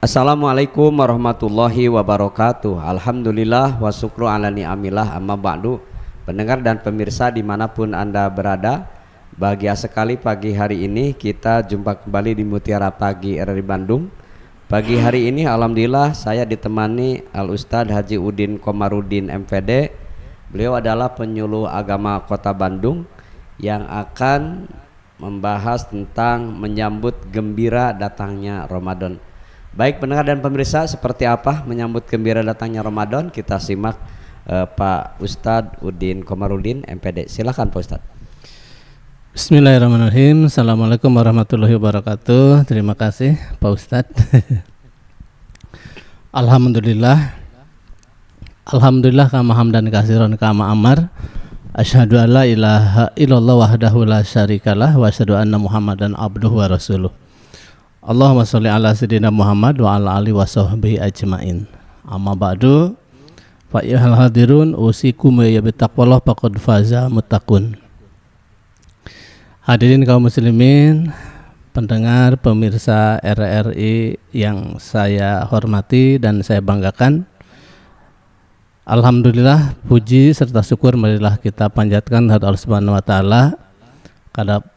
Assalamualaikum warahmatullahi wabarakatuh. Alhamdulillah wa syukru ala ni'amillah, amma ba'du. Pendengar dan pemirsa dimanapun Anda berada, bahagia sekali pagi hari ini kita jumpa kembali di Mutiara Pagi RRI Bandung. Pagi hari ini alhamdulillah saya ditemani Al Ustadz Haji Udin Komarudin MPD. Beliau adalah penyuluh agama Kota Bandung yang akan membahas tentang menyambut gembira datangnya Ramadan. Baik pendengar dan pemirsa, seperti apa menyambut gembira datangnya Ramadan? Kita simak Pak Ustadz Udin Komarudin MPD. Silakan Pak Ustadz. Bismillahirrahmanirrahim. Assalamualaikum warahmatullahi wabarakatuh. Terima kasih Pak Ustadz. Alhamdulillah kama hamdan katsiran kama amar. Asyhadu an la ilaha illallah wahdahu la syarikalah wa asyhadu anna Muhammadan abduhu wa rasuluh. Allahumma sholli ala sayyidina Muhammad wa ala alihi wa sahbihi ajmain. Amma ba'du, fa ayyuhal hadirun usikum ya bittaqwallah faqad faza muttaqun. Hadirin kaum muslimin, pendengar, pemirsa RRI yang saya hormati dan saya banggakan. Alhamdulillah, puji serta syukur marilah kita panjatkan kepada Allah Subhanahu wa taala.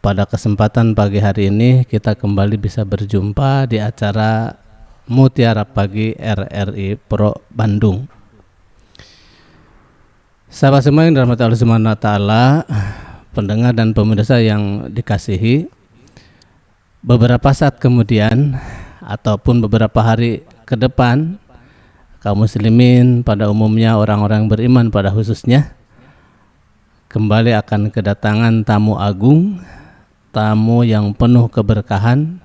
Pada kesempatan pagi hari ini kita kembali bisa berjumpa di acara Mutiara Pagi RRI Pro Bandung. Sahabat semua yang dirahmati Allah Subhanahu wa taala, pendengar dan pemirsa yang dikasihi, beberapa saat kemudian ataupun beberapa hari ke depan, kaum muslimin pada umumnya, orang-orang beriman pada khususnya, kembali akan kedatangan tamu agung, tamu yang penuh keberkahan,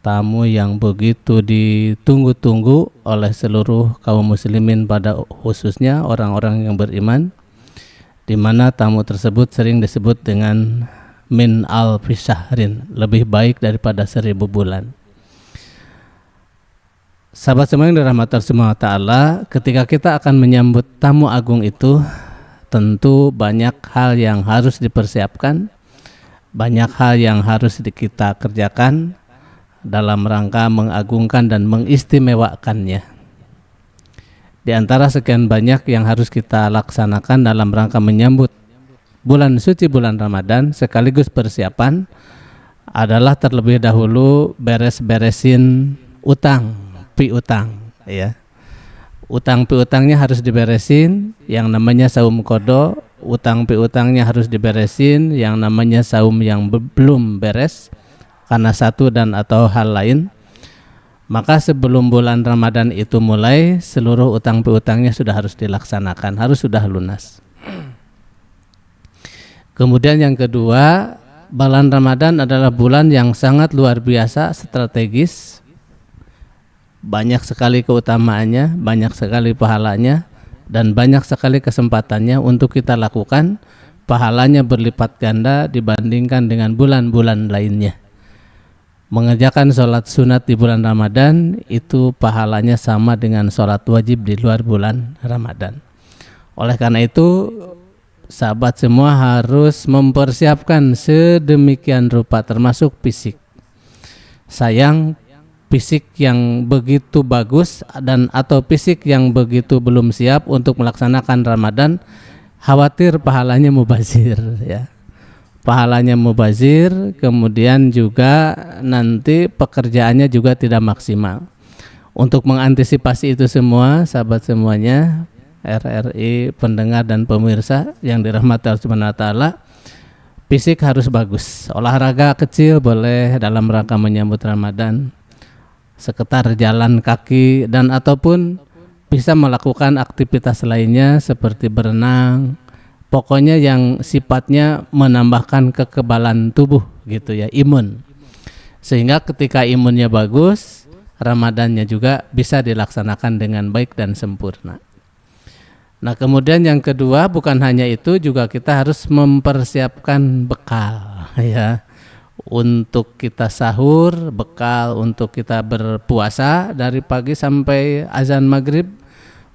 tamu yang begitu ditunggu-tunggu oleh seluruh kaum muslimin pada khususnya orang-orang yang beriman, di mana tamu tersebut sering disebut dengan min alfi syahrin, lebih baik daripada 1000 bulan. Sahabat semua yang dirahmati Allah Subhanahu wa taala, ketika kita akan menyambut tamu agung itu, tentu banyak hal yang harus dipersiapkan, banyak hal yang harus kita kerjakan dalam rangka mengagungkan dan mengistimewakannya. Di antara sekian banyak yang harus kita laksanakan dalam rangka menyambut bulan suci bulan Ramadan sekaligus persiapan adalah terlebih dahulu beres-beresin utang, piutang, ya. Utang piutangnya harus diberesin, yang namanya saum qada, utang piutangnya harus diberesin, yang namanya saum yang belum beres karena satu dan atau hal lain. Maka sebelum bulan Ramadan itu mulai, seluruh utang piutangnya sudah harus dilaksanakan, harus sudah lunas. Kemudian yang kedua, bulan Ramadan adalah bulan yang sangat luar biasa strategis. Banyak sekali keutamaannya, banyak sekali pahalanya, dan banyak sekali kesempatannya untuk kita lakukan. Pahalanya berlipat ganda dibandingkan dengan bulan-bulan lainnya. Mengerjakan sholat sunat di bulan Ramadan itu pahalanya sama dengan sholat wajib di luar bulan Ramadan. Oleh karena itu, sahabat semua harus mempersiapkan sedemikian rupa, termasuk fisik. Sayang, fisik yang begitu bagus dan atau fisik yang begitu belum siap untuk melaksanakan Ramadan, khawatir pahalanya mubazir, ya. Pahalanya mubazir, kemudian juga nanti pekerjaannya juga tidak maksimal. Untuk mengantisipasi itu semua, sahabat semuanya, RRI, pendengar dan pemirsa yang dirahmati Allah Subhanahu wa taala, fisik harus bagus. Olahraga kecil boleh dalam rangka menyambut Ramadan, sekitar jalan kaki dan ataupun bisa melakukan aktivitas lainnya seperti berenang, pokoknya yang sifatnya menambahkan kekebalan tubuh gitu ya, imun, sehingga ketika imunnya bagus, Ramadannya juga bisa dilaksanakan dengan baik dan sempurna. Nah, kemudian yang kedua, bukan hanya itu, juga kita harus mempersiapkan bekal, ya, untuk kita sahur, bekal untuk kita berpuasa dari pagi sampai azan maghrib.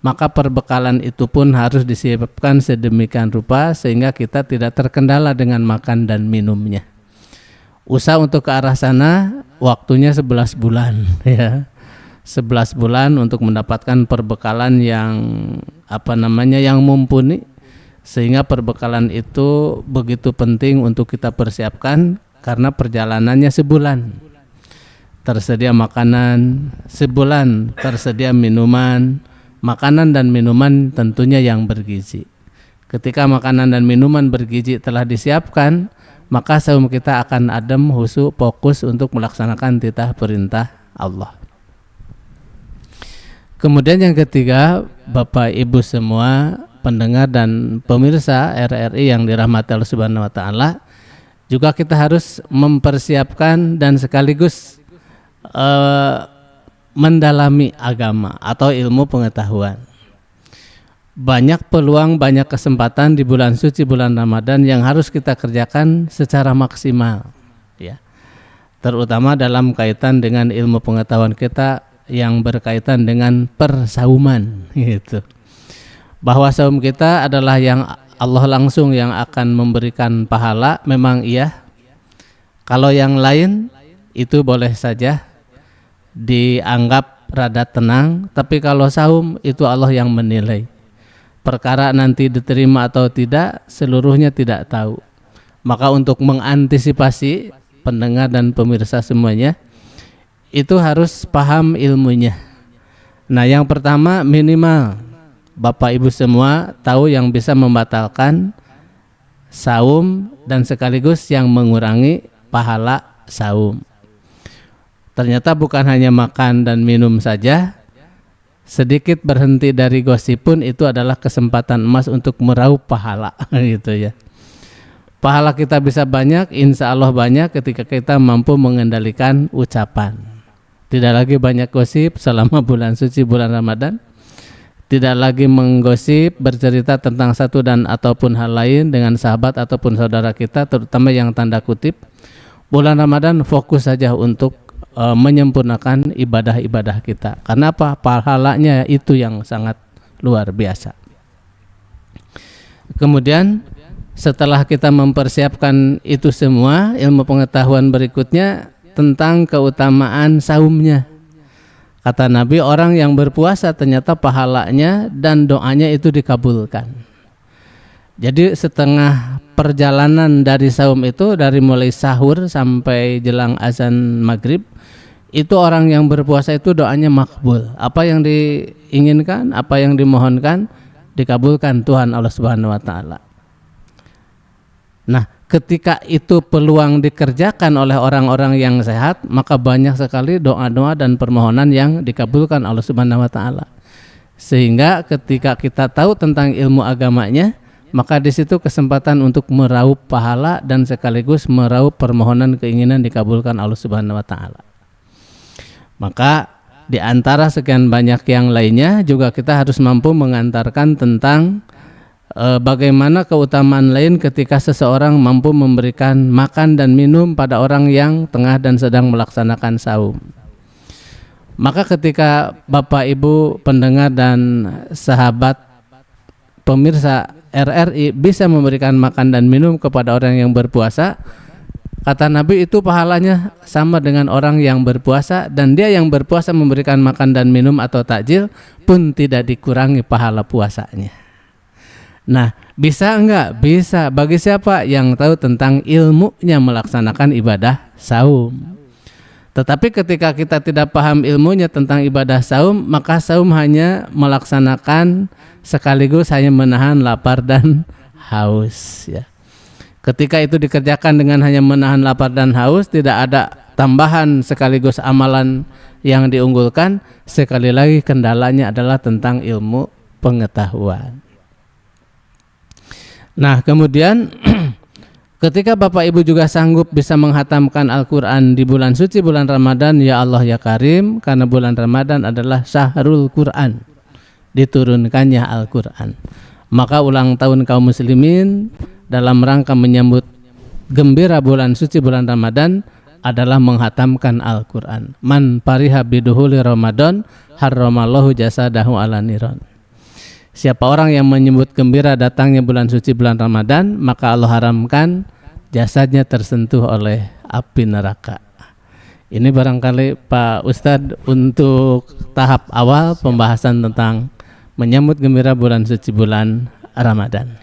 Maka perbekalan itu pun harus disiapkan sedemikian rupa sehingga kita tidak terkendala dengan makan dan minumnya. Usaha untuk ke arah sana waktunya 11 bulan, ya. 11 bulan untuk mendapatkan perbekalan yang yang mumpuni, sehingga perbekalan itu begitu penting untuk kita persiapkan karena perjalanannya sebulan. Tersedia makanan sebulan, tersedia minuman, makanan dan minuman tentunya yang bergizi. Ketika makanan dan minuman bergizi telah disiapkan, maka saum kita akan adem, khusyuk, fokus untuk melaksanakan titah perintah Allah. Kemudian yang ketiga, Bapak Ibu semua pendengar dan pemirsa RRI yang dirahmati Allah Subhanahu wa taala, juga kita harus mempersiapkan dan sekaligus mendalami agama atau ilmu pengetahuan. Banyak peluang, banyak kesempatan di bulan suci bulan Ramadan yang harus kita kerjakan secara maksimal, ya. Terutama dalam kaitan dengan ilmu pengetahuan kita yang berkaitan dengan persauman, gitu. Bahwa saum kita adalah yang Allah langsung yang akan memberikan pahala, memang iya. Kalau yang lain itu boleh saja dianggap rada tenang, tapi kalau saum itu Allah yang menilai. Perkara nanti diterima atau tidak, seluruhnya tidak tahu. Maka untuk mengantisipasi pendengar dan pemirsa semuanya, itu harus paham ilmunya. Nah, yang pertama, minimal Bapak Ibu semua tahu yang bisa membatalkan saum dan sekaligus yang mengurangi pahala saum. Ternyata bukan hanya makan dan minum saja, sedikit berhenti dari gosip pun itu adalah kesempatan emas untuk meraup pahala, gitu ya. Pahala kita bisa banyak, insya Allah banyak ketika kita mampu mengendalikan ucapan. Tidak lagi banyak gosip selama bulan suci bulan Ramadan. Tidak lagi menggosip, bercerita tentang satu dan ataupun hal lain dengan sahabat ataupun saudara kita, terutama yang tanda kutip. Bulan Ramadan fokus saja untuk menyempurnakan ibadah-ibadah kita. Karena apa? Pahalanya itu yang sangat luar biasa. Kemudian setelah kita mempersiapkan itu semua, ilmu pengetahuan berikutnya tentang keutamaan saumnya. Kata Nabi, orang yang berpuasa ternyata pahalanya dan doanya itu dikabulkan. Jadi setengah perjalanan dari saum itu, dari mulai sahur sampai jelang azan maghrib, itu orang yang berpuasa itu doanya makbul. Apa yang diinginkan, apa yang dimohonkan, dikabulkan Tuhan Allah Subhanahu wa taala. Nah, ketika itu peluang dikerjakan oleh orang-orang yang sehat, maka banyak sekali doa-doa dan permohonan yang dikabulkan Allah Subhanahu wa taala. Sehingga ketika kita tahu tentang ilmu agamanya, maka di situ kesempatan untuk meraup pahala dan sekaligus meraup permohonan keinginan dikabulkan Allah Subhanahu wa taala. Maka di antara sekian banyak yang lainnya juga kita harus mampu mengantarkan tentang bagaimana keutamaan lain ketika seseorang mampu memberikan makan dan minum pada orang yang tengah dan sedang melaksanakan saum. Maka ketika Bapak Ibu pendengar dan sahabat pemirsa RRI bisa memberikan makan dan minum kepada orang yang berpuasa, kata Nabi itu pahalanya sama dengan orang yang berpuasa, dan dia yang berpuasa memberikan makan dan minum atau takjil pun tidak dikurangi pahala puasanya. Nah, bisa enggak? Bisa. Bagi siapa yang tahu tentang ilmunya melaksanakan ibadah saum. Tetapi ketika kita tidak paham ilmunya tentang ibadah saum, maka saum hanya melaksanakan sekaligus hanya menahan lapar dan haus, ya. Ketika itu dikerjakan dengan hanya menahan lapar dan haus, tidak ada tambahan sekaligus amalan yang diunggulkan. Sekali lagi kendalanya adalah tentang ilmu pengetahuan. Nah, kemudian ketika Bapak Ibu juga sanggup bisa menghatamkan Al-Quran di bulan suci bulan Ramadan, ya Allah ya Karim, karena bulan Ramadan adalah syahrul Quran, diturunkannya Al-Quran. Maka ulang tahun kaum muslimin dalam rangka menyambut gembira bulan suci bulan Ramadan adalah menghatamkan Al-Quran. Man pariha biduhuli Ramadan harramallahu jasadahu ala niran. Siapa orang yang menyebut gembira datangnya bulan suci bulan Ramadan, maka Allah haramkan jasadnya tersentuh oleh api neraka. Ini barangkali Pak Ustadz untuk tahap awal pembahasan tentang menyambut gembira bulan suci bulan Ramadan.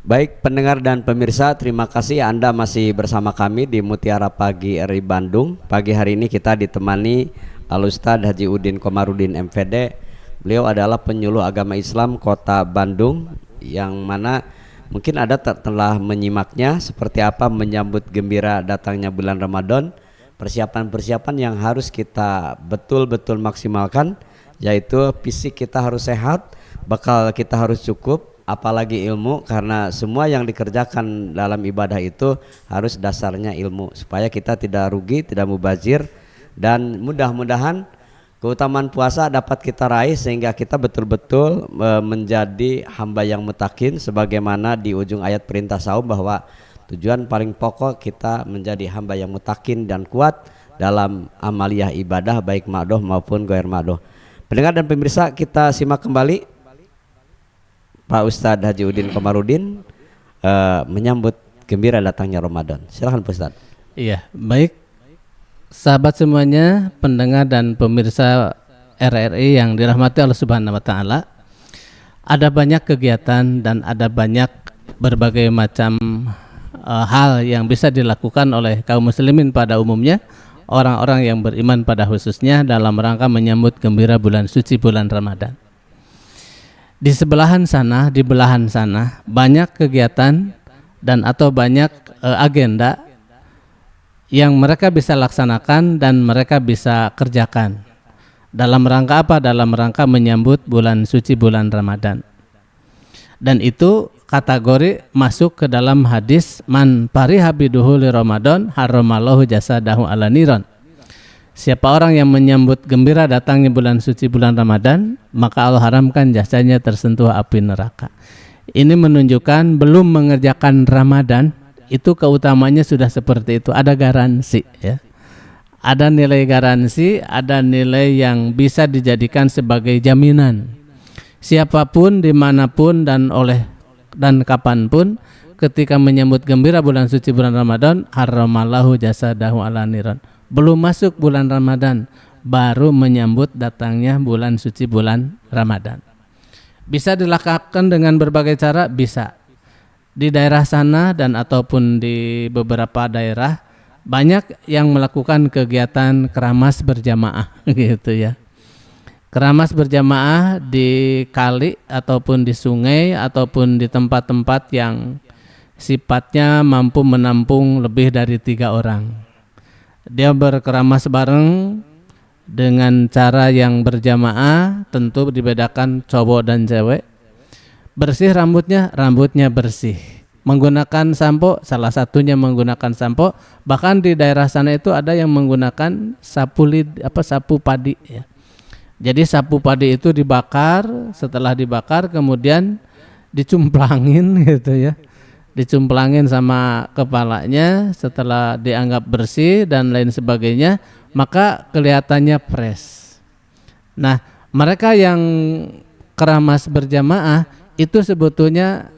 Baik pendengar dan pemirsa, terima kasih Anda masih bersama kami di Mutiara Pagi RI Bandung. Pagi hari ini kita ditemani Al-Ustadz Haji Udin Komarudin MPD. Beliau adalah penyuluh agama Islam Kota Bandung, yang mana mungkin Anda telah menyimaknya seperti apa menyambut gembira datangnya bulan Ramadan. Persiapan-persiapan yang harus kita betul-betul maksimalkan, yaitu fisik kita harus sehat, bekal kita harus cukup, apalagi ilmu, karena semua yang dikerjakan dalam ibadah itu harus dasarnya ilmu, supaya kita tidak rugi, tidak mubazir, dan mudah-mudahan keutamaan puasa dapat kita raih sehingga kita betul-betul menjadi hamba yang mutakin, sebagaimana di ujung ayat perintah saum bahwa tujuan paling pokok kita menjadi hamba yang mutakin dan kuat dalam amaliyah ibadah baik ma'doh maupun goer ma'doh. Pendengar dan pemirsa, kita simak kembali Pak Ustadz Haji Udin Komarudin menyambut gembira datangnya Ramadan. Silakan Pak Ustadz. Iya, baik sahabat semuanya, pendengar dan pemirsa RRI yang dirahmati Allah Subhanahu wa taala. Ada banyak kegiatan dan ada banyak berbagai macam hal yang bisa dilakukan oleh kaum muslimin pada umumnya, orang-orang yang beriman pada khususnya, dalam rangka menyambut gembira bulan suci bulan Ramadan. Di sebelahan sana, di belahan sana banyak kegiatan dan atau banyak agenda yang mereka bisa laksanakan dan mereka bisa kerjakan. Dalam rangka apa? Dalam rangka menyambut bulan suci bulan Ramadan. Dan itu kategori masuk ke dalam hadis man pariha biduhuli Ramadan haramallahu jasadahu ala niron. Siapa orang yang menyambut gembira datangnya bulan suci bulan Ramadan, maka Allah haramkan jasanya tersentuh api neraka. Ini menunjukkan belum mengerjakan Ramadan itu keutamanya sudah seperti itu, ada garansi ya. Ada nilai garansi, ada nilai yang bisa dijadikan sebagai jaminan. Siapapun, dimanapun dan kapanpun ketika menyambut gembira bulan suci bulan Ramadan, haramallahu jasadahu ala niran. Belum masuk bulan Ramadan, baru menyambut datangnya bulan suci bulan Ramadan. Bisa dilakukan dengan berbagai cara, bisa. Di daerah sana dan ataupun di beberapa daerah banyak yang melakukan kegiatan keramas berjamaah gitu ya. Keramas berjamaah di kali ataupun di sungai ataupun di tempat-tempat yang sifatnya mampu menampung lebih dari 3 orang. Dia berkeramas bareng dengan cara yang berjamaah, tentu dibedakan cowok dan cewek. Bersih rambutnya bersih. Menggunakan sampo, salah satunya menggunakan sampo. Bahkan di daerah sana itu ada yang menggunakan sapu padi ya. Jadi sapu padi itu dibakar, setelah dibakar kemudian dicumplangin gitu ya. Dicumplangin sama kepalanya, setelah dianggap bersih dan lain sebagainya, maka kelihatannya fresh. Nah, mereka yang keramas berjamaah itu sebetulnya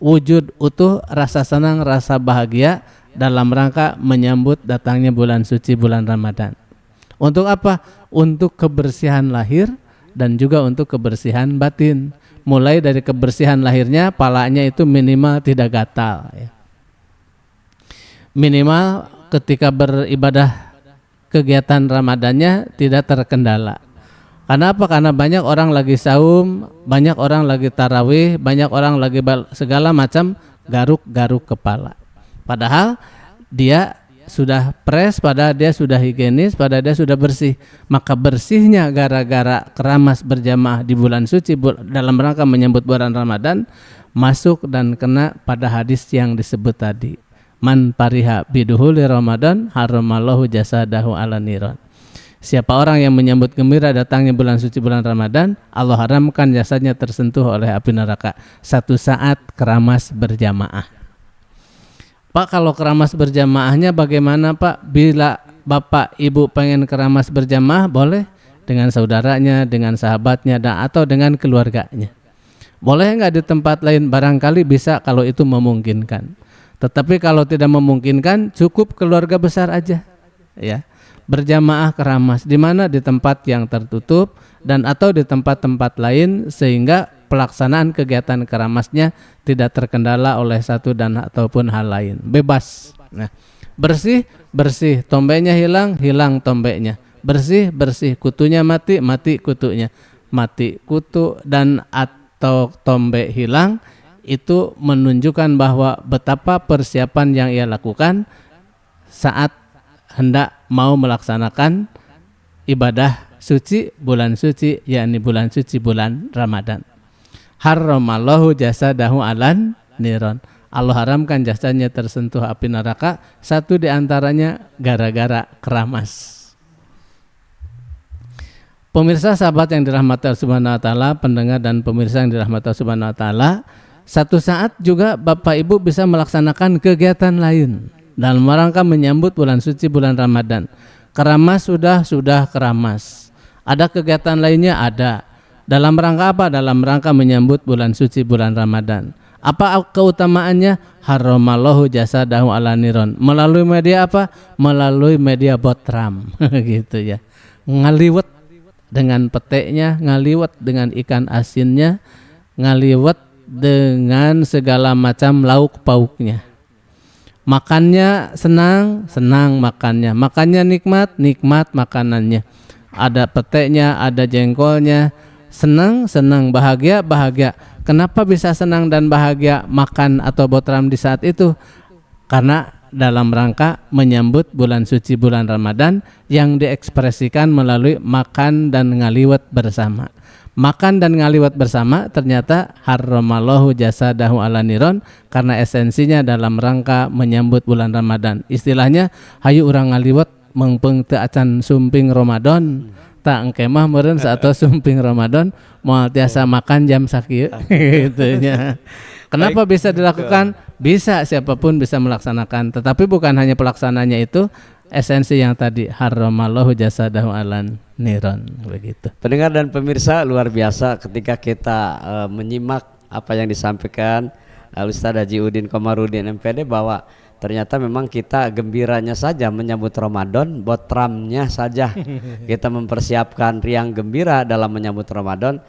wujud utuh rasa senang, rasa bahagia dalam rangka menyambut datangnya bulan suci bulan Ramadan. Untuk apa? Untuk kebersihan lahir dan juga untuk kebersihan batin. Mulai dari kebersihan lahirnya, palanya itu minimal tidak gatal ya. Minimal ketika beribadah kegiatan Ramadannya tidak terkendala. Karena apa? Karena banyak orang lagi saum, banyak orang lagi tarawih, banyak orang lagi segala macam garuk-garuk kepala. Padahal dia sudah fresh, padahal dia sudah higienis, padahal dia sudah bersih. Maka bersihnya gara-gara keramas berjamaah di bulan suci dalam rangka menyambut bulan Ramadan masuk dan kena pada hadis yang disebut tadi. Man pariha biduhuli Ramadan haramallahu jasadahu ala niran. Siapa orang yang menyambut gembira datangnya bulan suci bulan Ramadan, Allah haramkan jasadnya tersentuh oleh api neraka. Satu saat keramas berjamaah. Pak, kalau keramas berjamaahnya bagaimana Pak? Bila Bapak Ibu pengen keramas berjamaah, boleh dengan saudaranya, dengan sahabatnya, atau dengan keluarganya. Boleh nggak di tempat lain? Barangkali bisa kalau itu memungkinkan. Tetapi kalau tidak memungkinkan, cukup keluarga besar aja. Ya, berjamaah keramas, di mana di tempat yang tertutup dan atau di tempat-tempat lain, sehingga pelaksanaan kegiatan keramasnya tidak terkendala oleh satu dan ataupun hal lain, bebas. Nah, bersih bersih, tombeknya hilang hilang tombeknya, bersih bersih, kutunya mati mati kutunya, mati kutu dan atau tombek hilang, itu menunjukkan bahwa betapa persiapan yang ia lakukan saat hendak mau melaksanakan ibadah suci bulan suci, yakni bulan suci bulan Ramadan. Harramallahu jasadahu alan niron. Allah haramkan jasanya tersentuh api neraka, satu di antaranya gara-gara keramas. Pemirsa sahabat yang dirahmati Allah Subhanahu wa taala, pendengar dan pemirsa yang dirahmati Allah Subhanahu wa taala, satu saat juga Bapak Ibu bisa melaksanakan kegiatan lain dalam rangka menyambut bulan suci bulan Ramadan. Keramas sudah keramas. Ada kegiatan lainnya, ada. Dalam rangka apa? Dalam rangka menyambut bulan suci bulan Ramadan. Apa keutamaannya? Harramallahu jasadahu ala niron. Melalui media apa? Melalui media botram gitu ya. Ngaliwet dengan peteknya, ngaliwet dengan ikan asinnya, ngaliwet dengan segala macam lauk pauknya. Makannya senang makannya. Makannya nikmat makanannya. Ada peteknya, ada jengkolnya. Senang, bahagia. Kenapa bisa senang dan bahagia makan atau botram di saat itu? Karena dalam rangka menyambut bulan suci bulan Ramadan yang diekspresikan melalui makan dan ngaliwat bersama. Makan dan ngaliwat bersama ternyata harramallahu jasadahu ala niron, karena esensinya dalam rangka menyambut bulan Ramadan. Istilahnya hayu urang ngaliwat mengpeng teu acan sumping Ramadan. Tak engkemah meureun saat sumping Ramadan moal tiasa makan jam sakieu gitunya. Kenapa bisa dilakukan? Bisa, siapapun bisa melaksanakan, tetapi bukan hanya pelaksananya itu, esensi yang tadi harramallahu jasadahu alan niron begitu. Pendengar dan pemirsa, luar biasa ketika kita menyimak apa yang disampaikan Ustaz Haji Udin Komarudin MPD, bahwa ternyata memang kita gembiranya saja menyambut Ramadan, botramnya saja kita mempersiapkan riang gembira dalam menyambut Ramadan,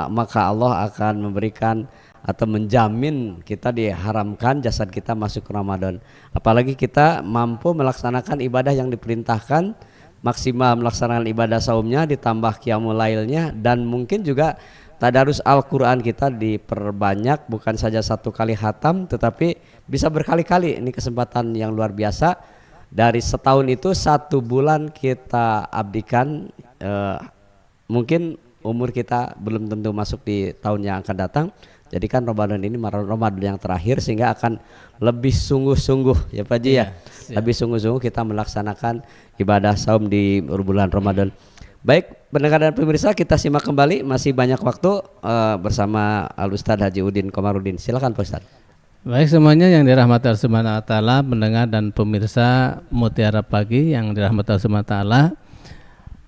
maka Allah akan memberikan atau menjamin kita diharamkan jasad kita masuk ke Ramadan. Apalagi kita mampu melaksanakan ibadah yang diperintahkan, maksimal melaksanakan ibadah saumnya, ditambah qiyamul lailnya, dan mungkin juga tadarus Al-Quran kita diperbanyak, bukan saja satu kali khatam tetapi bisa berkali-kali. Ini kesempatan yang luar biasa. Dari setahun itu 1 bulan kita abdikan, mungkin umur kita belum tentu masuk di tahun yang akan datang. Jadikan Ramadan ini Ramadan yang terakhir, sehingga akan lebih sungguh-sungguh ya Pak Haji ya. Lebih sungguh-sungguh kita melaksanakan ibadah saum di bulan Ramadan. Baik, pendengar dan pemirsa, kita simak kembali, masih banyak waktu bersama Al Ustaz Haji Udin Komarudin. Silakan Pak Ustaz. Baik semuanya yang dirahmati Allah Subhanahu wa taala, pendengar dan pemirsa Mutiara Pagi yang dirahmati Allah Subhanahu wa taala,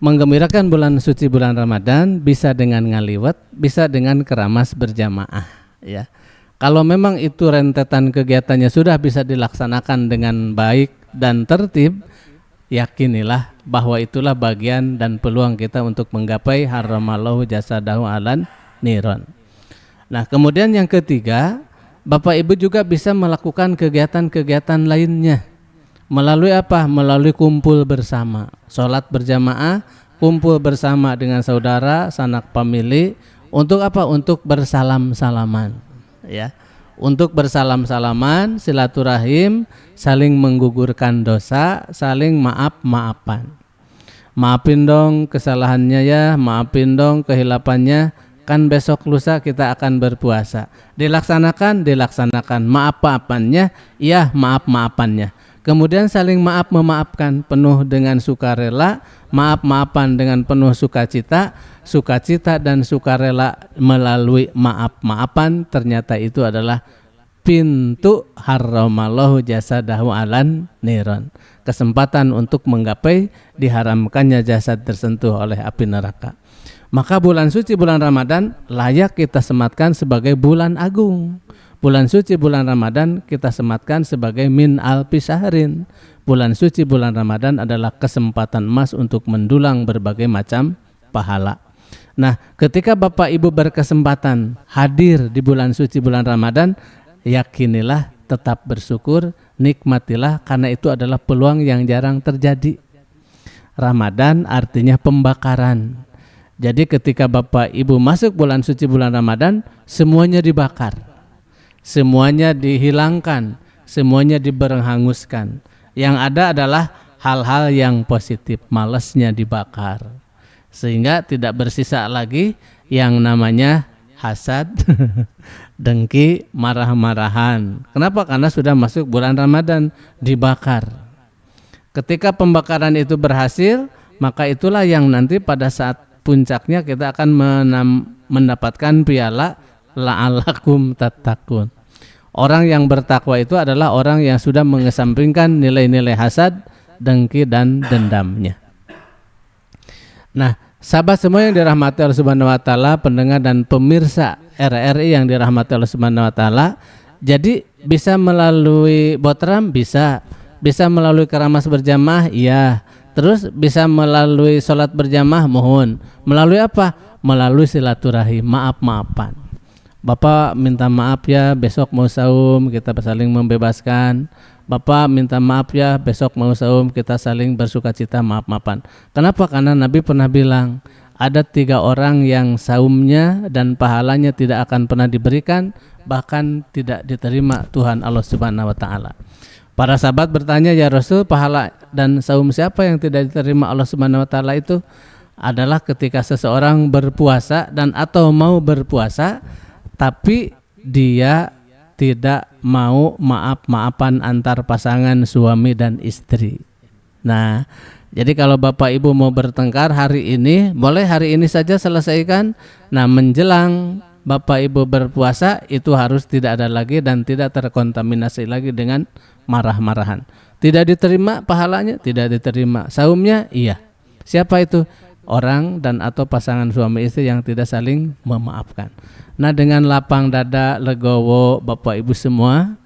menggembirakan bulan suci bulan Ramadan bisa dengan ngaliwat, bisa dengan keramas berjamaah ya. Kalau memang itu rentetan kegiatannya sudah bisa dilaksanakan dengan baik dan tertib, yakinilah bahwa itulah bagian dan peluang kita untuk menggapai harramallahu jasadahu alan niron. Nah, kemudian yang ketiga, Bapak Ibu juga bisa melakukan kegiatan-kegiatan lainnya. Melalui apa? Melalui kumpul bersama, sholat berjamaah, kumpul bersama dengan saudara, sanak famili. Untuk apa? Untuk bersalam-salaman ya. Untuk bersalam-salaman, silaturahim, saling menggugurkan dosa, saling maaf-maafan. Maafin dong kesalahannya ya, maafin dong kehilapannya, kan besok lusa kita akan berpuasa. Dilaksanakan, maaf-maafannya, iya maaf-maafannya. Kemudian saling maaf-memaafkan penuh dengan sukarela, maaf-maafan dengan penuh sukacita, sukacita dan sukarela melalui maaf-maafan, ternyata itu adalah pintu harramallahu jasadahu alan niron. Kesempatan untuk menggapai diharamkannya jasad tersentuh oleh api neraka. Maka bulan suci bulan Ramadan layak kita sematkan sebagai bulan agung. bulan suci bulan Ramadan kita sematkan sebagai min alfi syahrin. Bulan suci bulan Ramadan adalah kesempatan emas untuk mendulang berbagai macam pahala. Nah, ketika Bapak Ibu berkesempatan hadir di bulan suci bulan Ramadan, yakinilah, tetap bersyukur, nikmatilah, karena itu adalah peluang yang jarang terjadi. Ramadan artinya pembakaran. Jadi ketika Bapak Ibu masuk bulan suci bulan Ramadan, semuanya dibakar, semuanya dihilangkan, semuanya diberhanguskan. Yang ada adalah hal-hal yang positif, malesnya dibakar, sehingga tidak bersisa lagi yang namanya hasad, dengki, marah-marahan. Kenapa? Karena sudah masuk bulan Ramadan, dibakar. Ketika pembakaran itu berhasil, maka itulah yang nanti pada saat puncaknya kita akan mendapatkan piala la'alakum tattaqun. Orang yang bertakwa itu adalah orang yang sudah mengesampingkan nilai-nilai hasad, dengki, dan dendamnya. Nah, sahabat semua yang dirahmati Allah Subhanahu wa taala, pendengar dan pemirsa RRI yang dirahmati Allah Subhanahu wa taala, jadi bisa melalui botram, bisa melalui keramas berjamaah, iya. Terus bisa melalui sholat berjamaah, mohon. Melalui apa? Melalui silaturahim, maaf-maafan. Bapak minta maaf ya, besok mau saum, kita saling membebaskan. Bapak minta maaf ya, besok mau saum, kita saling bersukacita, maaf-maafan. Kenapa? Karena Nabi pernah bilang, ada 3 orang yang saumnya dan pahalanya tidak akan pernah diberikan, bahkan tidak diterima Tuhan Allah Subhanahu wa taala. Para sahabat bertanya, ya Rasul, pahala dan saum siapa yang tidak diterima Allah Subhanahu wa taala itu? Adalah ketika seseorang berpuasa dan atau mau berpuasa, tapi dia tidak mau maaf-maafan antar pasangan suami dan istri. Nah, jadi kalau Bapak Ibu mau bertengkar hari ini, boleh hari ini saja selesaikan. Nah, menjelang Bapak Ibu berpuasa itu harus tidak ada lagi dan tidak terkontaminasi lagi dengan marah-marahan. Tidak diterima pahalanya, tidak diterima saumnya, iya. Siapa itu? Orang dan atau pasangan suami istri yang tidak saling memaafkan. Nah, dengan lapang dada, legowo Bapak Ibu semua,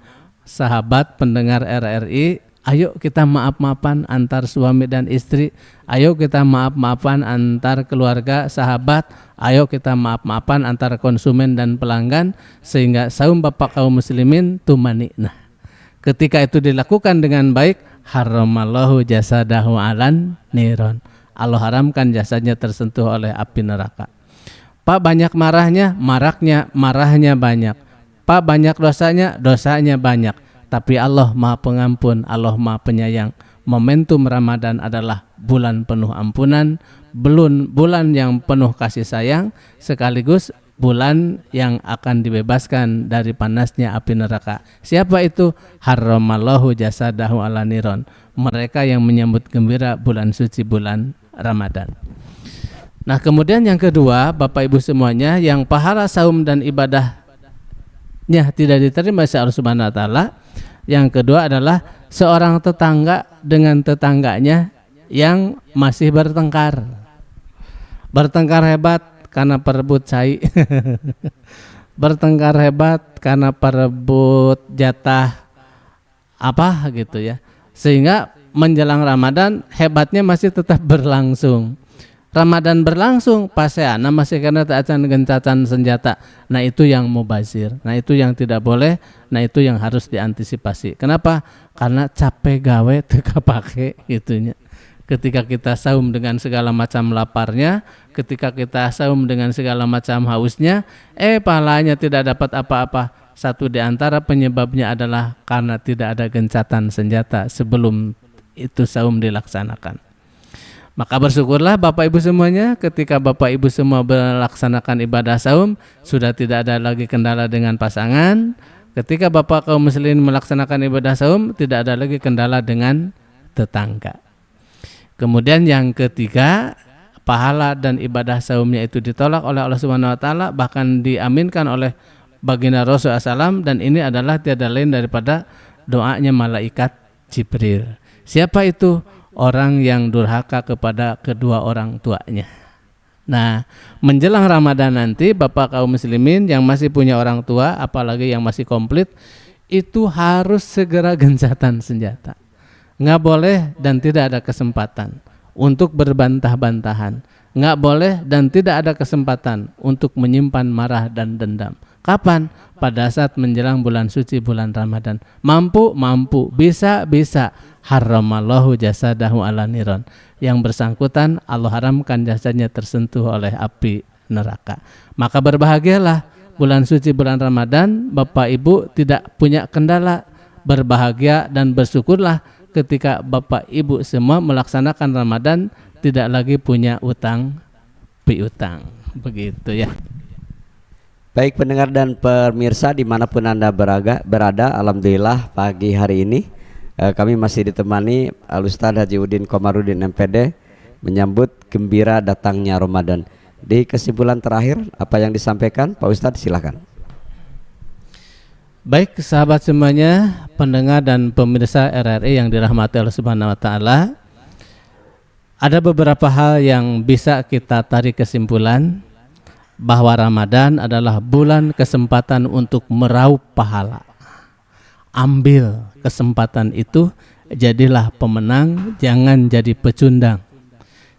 sahabat pendengar RRI, ayo kita maaf-maafan antar suami dan istri. Ayo kita maaf-maafan antar keluarga, sahabat. Ayo kita maaf-maafan antar konsumen dan pelanggan, sehingga saum Bapak kaum muslimin tumaniknah. Ketika itu dilakukan dengan baik, haramallahu jasadahu alan niron. Allah haramkan jasadnya tersentuh oleh api neraka. Pak banyak marahnya, marahnya banyak. Pak banyak dosanya banyak. Tapi Allah Maha Pengampun, Allah Maha Penyayang. Momentum Ramadan adalah bulan penuh ampunan, bulan yang penuh kasih sayang, sekaligus bulan yang akan dibebaskan dari panasnya api neraka. Siapa itu? Haramallahu jasadahu ala niron. Mereka yang menyambut gembira bulan suci bulan Ramadan. Nah, kemudian yang kedua, Bapak Ibu semuanya, yang pahala saum dan ibadahnya tidak diterima oleh Allah Subhanahu wa taala, yang kedua adalah seorang tetangga dengan tetangganya yang masih bertengkar. Bertengkar hebat karena perebut cai. Bertengkar hebat karena perebut jatah apa gitu ya. Sehingga menjelang Ramadan hebatnya masih tetap berlangsung. Ramadan berlangsung, paseana masih karena acan gencatan senjata. Nah, itu yang mubazir. Nah, itu yang tidak boleh. Nah, itu yang harus diantisipasi. Kenapa? Karena capek gawe teka pake itunya. Ketika kita saum dengan segala macam laparnya, ketika kita saum dengan segala macam hausnya, pahalanya tidak dapat apa-apa. Satu di antara penyebabnya adalah karena tidak ada gencatan senjata sebelum itu saum dilaksanakan. Maka bersyukurlah Bapak Ibu semuanya, ketika Bapak Ibu semua melaksanakan ibadah saum, sudah tidak ada lagi kendala dengan pasangan. Ketika Bapak kaum muslimin melaksanakan ibadah saum, tidak ada lagi kendala dengan tetangga. Kemudian yang ketiga, pahala dan ibadah saumnya itu ditolak oleh Allah Subhanahu wa taala, bahkan diaminkan oleh baginda Rasulullah SAW, dan ini adalah tiada lain daripada doanya malaikat Jibril. Siapa itu? Orang yang durhaka kepada kedua orang tuanya. Nah, menjelang Ramadan nanti Bapak kaum muslimin yang masih punya orang tua, apalagi yang masih komplit, itu harus segera gencatan senjata. Nggak boleh dan tidak ada kesempatan untuk berbantah-bantahan. Nggak boleh dan tidak ada kesempatan untuk menyimpan marah dan dendam. Kapan? Pada saat menjelang bulan suci bulan Ramadan. Mampu, bisa. Haramallahu jasadahu ala niron. Yang bersangkutan Allah haramkan jasadnya tersentuh oleh api neraka. Maka berbahagialah bulan suci bulan Ramadan, Bapak Ibu tidak punya kendala. Berbahagia dan bersyukurlah ketika Bapak Ibu semua melaksanakan Ramadan tidak lagi punya utang piutang. Begitu ya. Baik pendengar dan pemirsa dimanapun Anda berada, alhamdulillah pagi hari ini kami masih ditemani Al-Ustadz Haji Udin Komarudin MPD menyambut gembira datangnya Ramadan. Di kesimpulan terakhir apa yang disampaikan Pak Ustadz, silakan. Baik sahabat semuanya, pendengar dan pemirsa RRI yang dirahmati Allah Subhanahu wa taala. Ada beberapa hal yang bisa kita tarik kesimpulan bahwa Ramadan adalah bulan kesempatan untuk meraup pahala. Ambil kesempatan itu, jadilah pemenang, jangan jadi pecundang.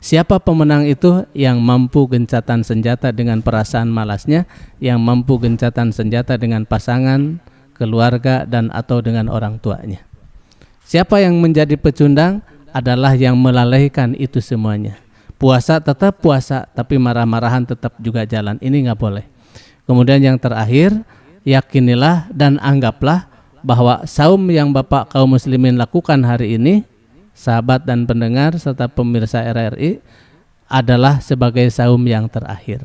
Siapa pemenang itu? Yang mampu gencatan senjata dengan perasaan malasnya, yang mampu gencatan senjata dengan pasangan, keluarga, dan atau dengan orang tuanya. Siapa yang menjadi pecundang? Adalah yang melalaikan itu semuanya. Puasa tetap puasa, tapi marah-marahan tetap juga jalan. Ini nggak boleh. Kemudian yang terakhir, yakinilah dan anggaplah bahwa saum yang Bapak kaum muslimin lakukan hari ini, sahabat dan pendengar serta pemirsa RRI, adalah sebagai saum yang terakhir.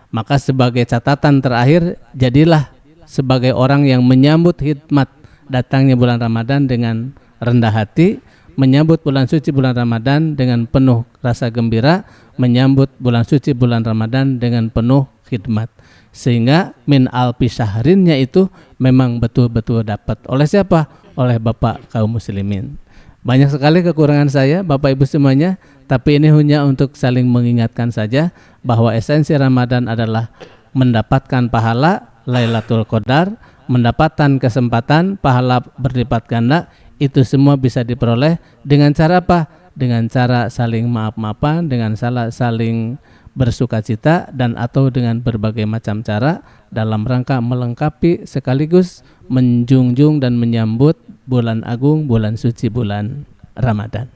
Maka sebagai catatan terakhir, jadilah sebagai orang yang menyambut hikmat datangnya bulan Ramadan dengan rendah hati, menyambut bulan suci bulan Ramadan dengan penuh rasa gembira, menyambut bulan suci bulan Ramadan dengan penuh khidmat, sehingga min alfi syahrinnya itu memang betul-betul dapat. Oleh siapa? Oleh Bapak kaum muslimin. Banyak sekali kekurangan saya Bapak Ibu semuanya, tapi ini hanya untuk saling mengingatkan saja bahwa esensi Ramadan adalah mendapatkan pahala Lailatul Qadar, mendapatkan kesempatan pahala berlipat ganda. Itu semua bisa diperoleh dengan cara apa? Dengan cara saling maaf-maafan, dengan saling bersukacita, dan atau dengan berbagai macam cara dalam rangka melengkapi sekaligus menjunjung dan menyambut bulan agung, bulan suci, bulan Ramadan.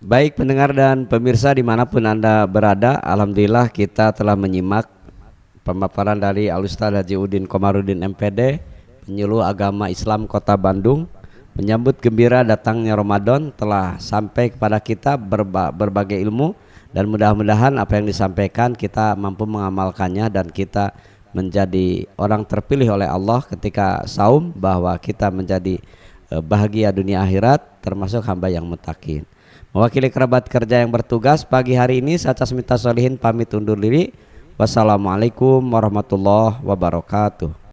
Baik pendengar dan pemirsa dimanapun Anda berada, alhamdulillah kita telah menyimak pemaparan dari Al-Ustadz Haji Udin Komarudin MPD, penyuluh agama Islam Kota Bandung. Menyambut gembira datangnya Ramadan telah sampai kepada kita berbagai ilmu, dan mudah-mudahan apa yang disampaikan kita mampu mengamalkannya dan kita menjadi orang terpilih oleh Allah ketika saum, bahwa kita menjadi bahagia dunia akhirat termasuk hamba yang muttaqin. Mewakili kerabat kerja yang bertugas pagi hari ini, saya Casmita Solihin pamit undur diri. Wassalamualaikum warahmatullahi wabarakatuh.